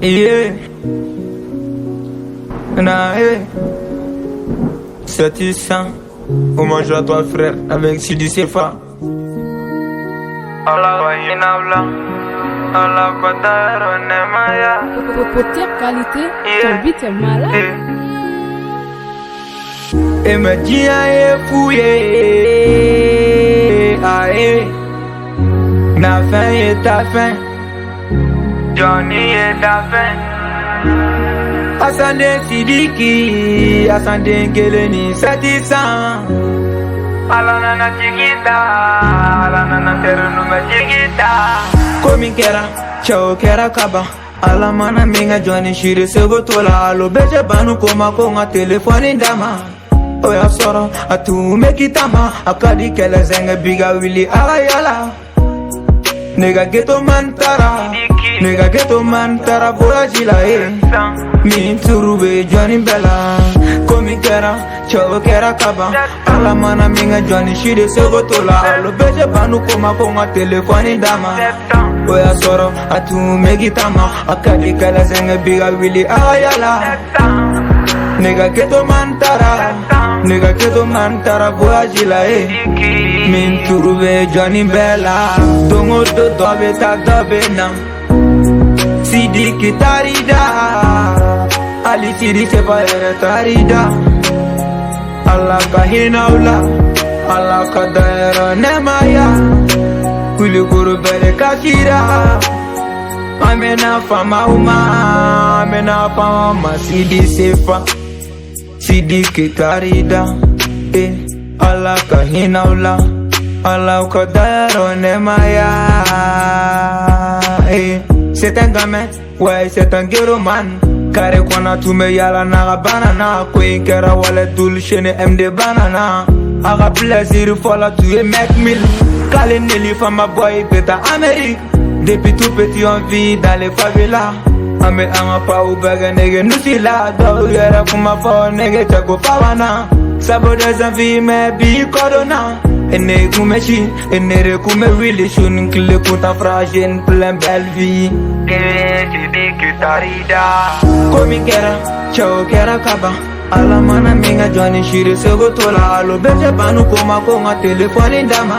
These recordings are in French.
Yeah. Satisfait. Hommage à toi frère avec Sidi Sefa. Allah wa inabla. Allah kodaro nemaya. Potier qualité, ton beat est malade. Et me dit aïe fouillé. Aïe. Na fin et ta fin. Johnny et ta fin. Asande Sidiki, Asande Geleni, Satisfait. Alanana Chigita, Alanana Terunuma Chigita. Komi kera, chao kera kaba. Alamana minga Johnny shire sego tola. Alo beje banu koma konga telefoni dama. Oya soro, atu mekitama. Akadi kele zenga biga wili ayala. Nega ghetto mantara, nega ghetto mantara boya jila min turube Johnny Bella. Komi kera, chao kera kaba. Alamana minga Johnny shide sego tola. Alo beje banu koma konga telefoni dama. Oya soro, atu megitama. Akadi kala zenga biga wili ayala. Nega ghetto mantara boya jila min turube Johnny Bella. Dongo do dobe ta dobe nam. Sidiki tarida. Ali Sidi Sefa ere tarida. Allah ka hinaula. Allah ka daera nemaya. Kuli guru bele kashira. Amena fama uma. Amena fama Sidi Sefa. Sidiki tarida. Allah ka hinaula. Allah ka daera nemaya. C'est un gamin, ouais c'est un guéroman. Kare kona tume yala naga banana. Koin kera wale dul shene MD banana. Aga plaisir fola tuye Macmill. Kale Nelly fama boy beta Amérique. Depuis tout petit on vit dans les favelas. Ame anga pa ubega nege nusila. Do yera kuma fa nege chago pawana. Sabo des envies me bi corona. Ene kumeshi, ene kume really shun kile kuta fragile plein belle vie. Sidiki tarida. Komi kera, chao kera kaba. Alamana minga Johnny shire sego tola. Alo beje banu koma konga telefoni dama.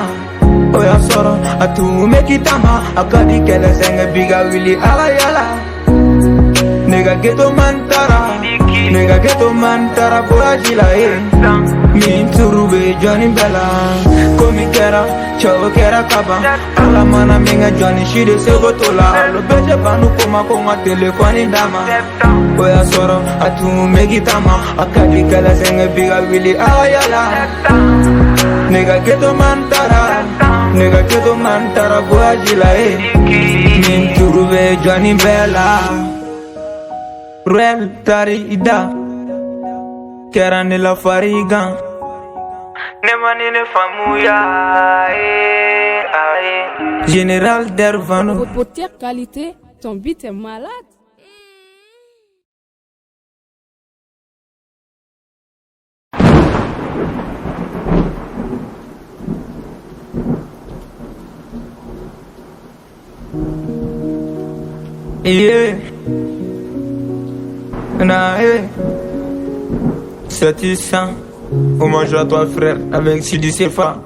Oya soro, atu mekitama. Akadi kele zenga biga wili ayala. Nega ghetto mantara boya jila min turube Johnny Bella. Komi kera, chao kera kaba. Alamana minga Johnny shide sego tola. Alo beje banu koma konga telefoni dama. Oya soro, atu megitama. Akadi kala zenga biga wili ayala. Nega ghetto mantara boya jila min turube Johnny Bella. Real tarida. Kera ne la fariga. Nemani ne famouya. Général Dervano. Potier qualité, ton beat est malade. Yeah. Satisfait. Hommage à toi frère avec Sidi Sefa.